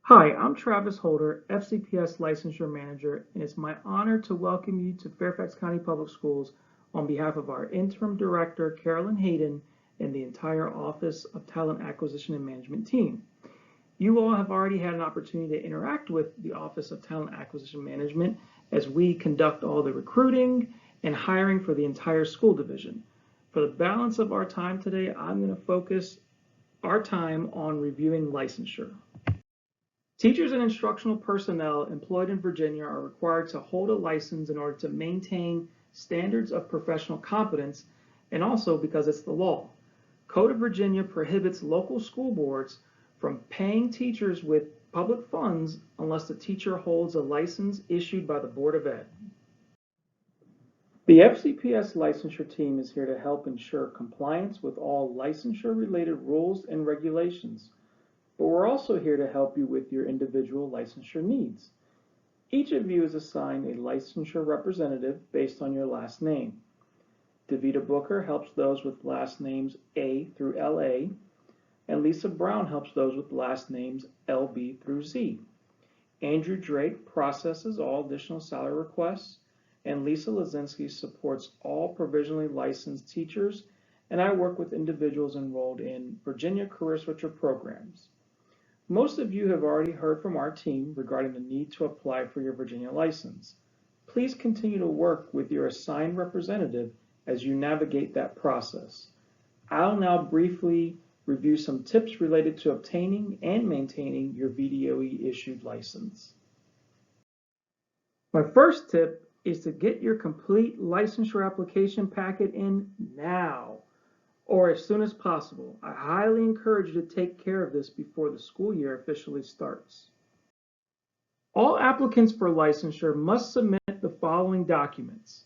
Hi, I'm Travis Holder, FCPS Licensure Manager, and it's my honor to welcome you to Fairfax County Public Schools on behalf of our Interim Director, Carolyn Hayden, and the entire Office of Talent Acquisition and Management team. You all have already had an opportunity to interact with the Office of Talent Acquisition Management as we conduct all the recruiting and hiring for the entire school division. For the balance of our time today, I'm going to focus our time on reviewing licensure. Teachers and instructional personnel employed in Virginia are required to hold a license in order to maintain standards of professional competence, and also because it's the law. Code of Virginia prohibits local school boards from paying teachers with public funds unless the teacher holds a license issued by the Board of Ed. The FCPS licensure team is here to help ensure compliance with all licensure-related rules and regulations. But we're also here to help you with your individual licensure needs. Each of you is assigned a licensure representative based on your last name. Davita Booker helps those with last names A through LA, and Lisa Brown helps those with last names LB through Z. Andrew Drake processes all additional salary requests, and Lisa Lazinski supports all provisionally licensed teachers, and I work with individuals enrolled in Virginia Career Switcher programs. Most of you have already heard from our team regarding the need to apply for your Virginia license. Please continue to work with your assigned representative as you navigate that process. I'll now briefly review some tips related to obtaining and maintaining your VDOE issued license. My first tip is to get your complete licensure application packet in now, or as soon as possible. I highly encourage you to take care of this before the school year officially starts. All applicants for licensure must submit the following documents.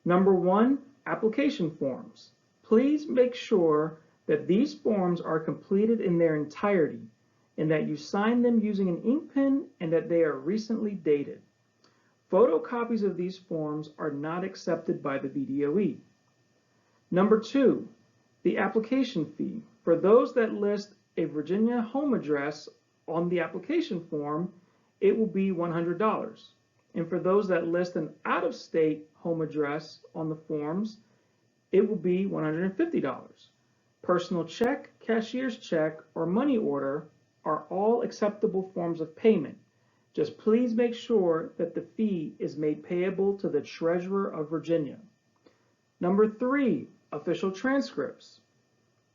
Number one, application forms. Please make sure that these forms are completed in their entirety and that you sign them using an ink pen and that they are recently dated. Photocopies of these forms are not accepted by the VDOE. Number two, the application fee. For those that list a Virginia home address on the application form, it will be $100. And for those that list an out-of-state home address on the forms, it will be $150. Personal check, cashier's check, or money order are all acceptable forms of payment. Just please make sure that the fee is made payable to the Treasurer of Virginia. Number three, official transcripts.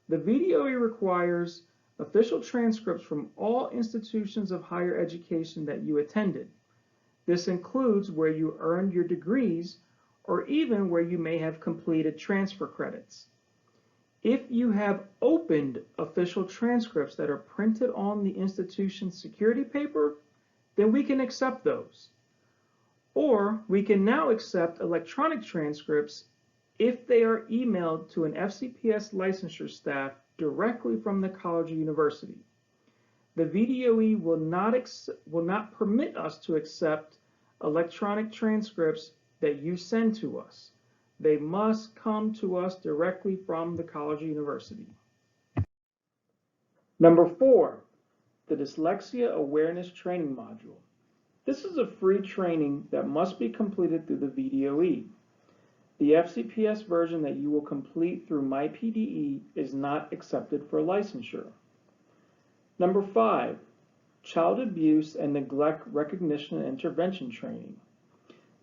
The VDOE requires official transcripts from all institutions of higher education that you attended. This includes where you earned your degrees or even where you may have completed transfer credits. If you have opened official transcripts that are printed on the institution's security paper, then we can accept those. Or we can now accept electronic transcripts if they are emailed to an FCPS licensure staff directly from the college or university. The VDOE will not permit us to accept electronic transcripts that you send to us. They must come to us directly from the college or university. Number four, the Dyslexia Awareness Training Module. This is a free training that must be completed through the VDOE. The FCPS version that you will complete through MyPDE is not accepted for licensure. Number five, Child Abuse and Neglect Recognition and Intervention Training.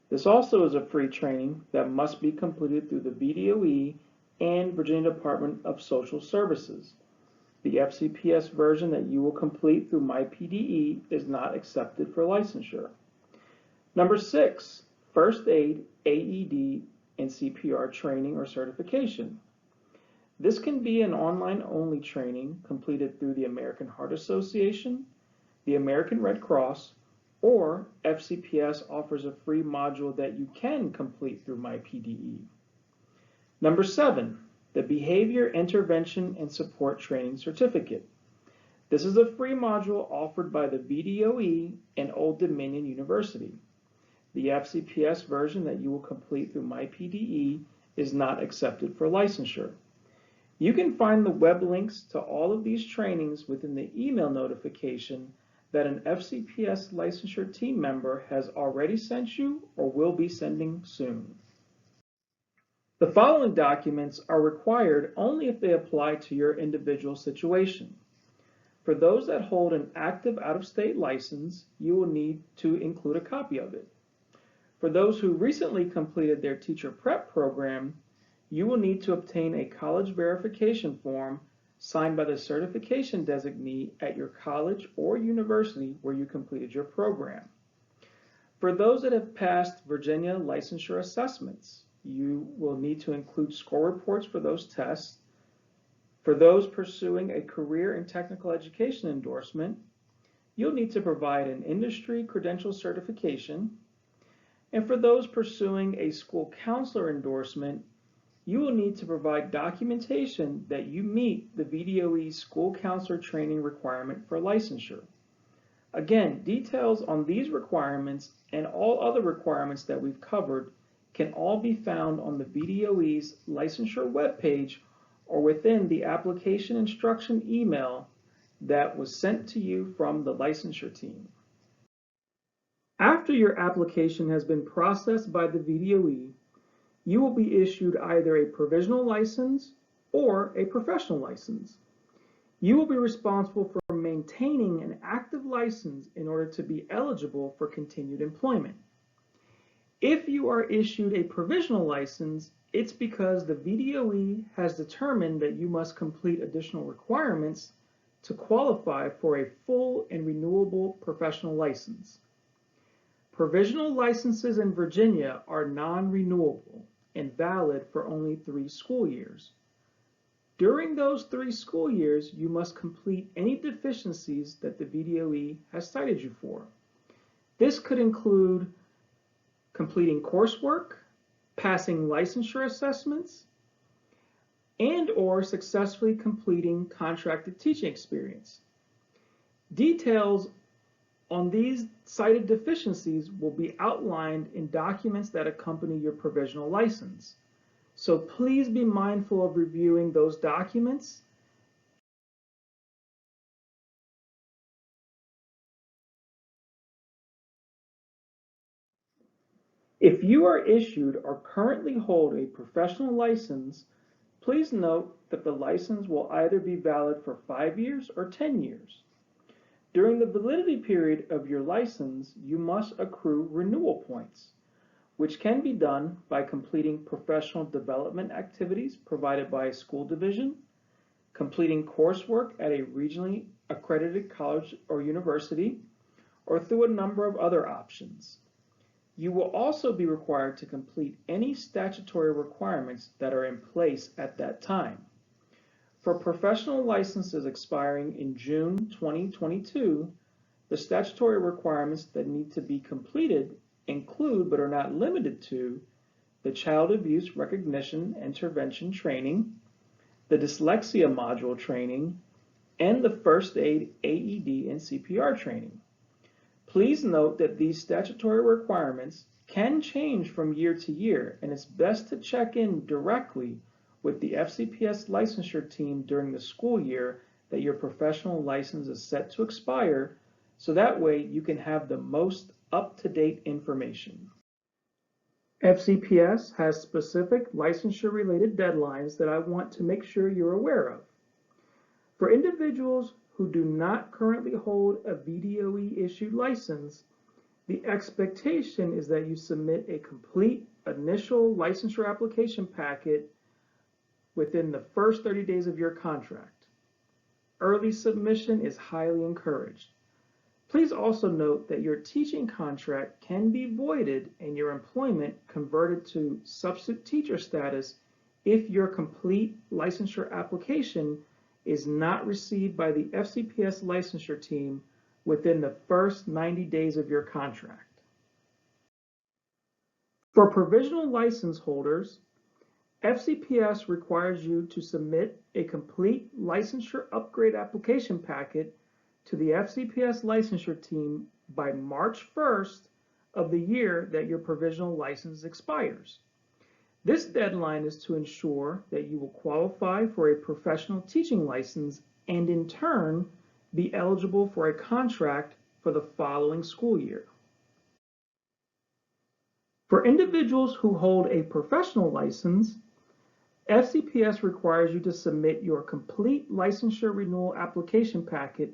This also is a free training that must be completed through the VDOE and Virginia Department of Social Services. The FCPS version that you will complete through MyPDE is not accepted for licensure. Number six, First Aid, AED, and CPR training or certification. This can be an online-only training completed through the American Heart Association, the American Red Cross, or FCPS offers a free module that you can complete through MyPDE. Number seven, the Behavior Intervention and Support Training Certificate. This is a free module offered by the VDOE and Old Dominion University. The FCPS version that you will complete through MyPDE is not accepted for licensure. You can find the web links to all of these trainings within the email notification that an FCPS licensure team member has already sent you or will be sending soon. The following documents are required only if they apply to your individual situation. For those that hold an active out-of-state license, you will need to include a copy of it. For those who recently completed their teacher prep program, you will need to obtain a college verification form signed by the certification designee at your college or university where you completed your program. For those that have passed Virginia licensure assessments, you will need to include score reports for those tests. For those pursuing a career and technical education endorsement, you'll need to provide an industry credential certification. And for those pursuing a school counselor endorsement, you will need to provide documentation that you meet the VDOE school counselor training requirement for licensure. Again, details on these requirements and all other requirements that we've covered can all be found on the VDOE's licensure webpage or within the application instruction email that was sent to you from the licensure team. After your application has been processed by the VDOE, you will be issued either a provisional license or a professional license. You will be responsible for maintaining an active license in order to be eligible for continued employment. If you are issued a provisional license, it's because the VDOE has determined that you must complete additional requirements to qualify for a full and renewable professional license. Provisional licenses in Virginia are non-renewable and valid for only 3 school years. During those 3 school years, you must complete any deficiencies that the VDOE has cited you for. This could include completing coursework, passing licensure assessments, and/or successfully completing contracted teaching experience. Details on these cited deficiencies will be outlined in documents that accompany your provisional license. So please be mindful of reviewing those documents. If you are issued or currently hold a professional license, please note that the license will either be valid for 5 years or 10 years. During the validity period of your license, you must accrue renewal points, which can be done by completing professional development activities provided by a school division, completing coursework at a regionally accredited college or university, or through a number of other options. You will also be required to complete any statutory requirements that are in place at that time. For professional licenses expiring in June 2022, the statutory requirements that need to be completed include, but are not limited to, the Child Abuse Recognition Intervention Training, the Dyslexia Module Training, and the First Aid, AED, and CPR Training. Please note that these statutory requirements can change from year to year, and it's best to check in directly with the FCPS licensure team during the school year that your professional license is set to expire, so that way you can have the most up-to-date information. FCPS has specific licensure-related deadlines that I want to make sure you're aware of. For individuals who do not currently hold a VDOE-issued license, the expectation is that you submit a complete initial licensure application packet within the first 30 days of your contract. Early submission is highly encouraged. Please also note that your teaching contract can be voided and your employment converted to substitute teacher status if your complete licensure application is not received by the FCPS licensure team within the first 90 days of your contract. For provisional license holders, FCPS requires you to submit a complete licensure upgrade application packet to the FCPS licensure team by March 1st of the year that your provisional license expires. This deadline is to ensure that you will qualify for a professional teaching license and in turn be eligible for a contract for the following school year. For individuals who hold a professional license, FCPS requires you to submit your complete licensure renewal application packet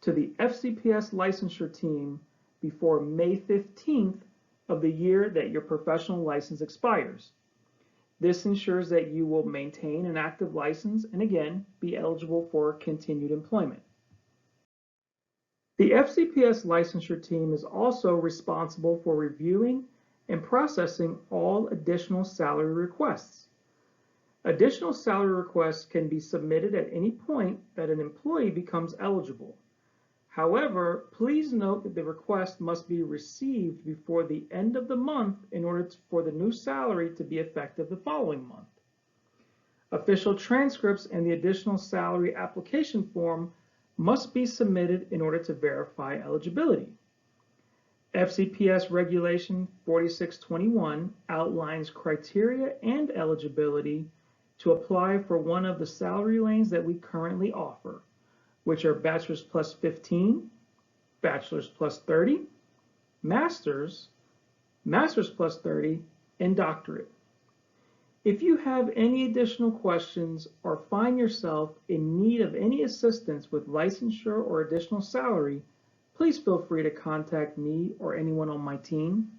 to the FCPS licensure team before May 15th of the year that your professional license expires. This ensures that you will maintain an active license and again, be eligible for continued employment. The FCPS licensure team is also responsible for reviewing and processing all additional salary requests. Additional salary requests can be submitted at any point that an employee becomes eligible. However, please note that the request must be received before the end of the month in order for the new salary to be effective the following month. Official transcripts and the additional salary application form must be submitted in order to verify eligibility. FCPS Regulation 4621 outlines criteria and eligibility to apply for one of the salary lanes that we currently offer, which are Bachelor's plus 15, Bachelor's plus 30, Master's, Master's plus 30, and Doctorate. If you have any additional questions or find yourself in need of any assistance with licensure or additional salary, please feel free to contact me or anyone on my team.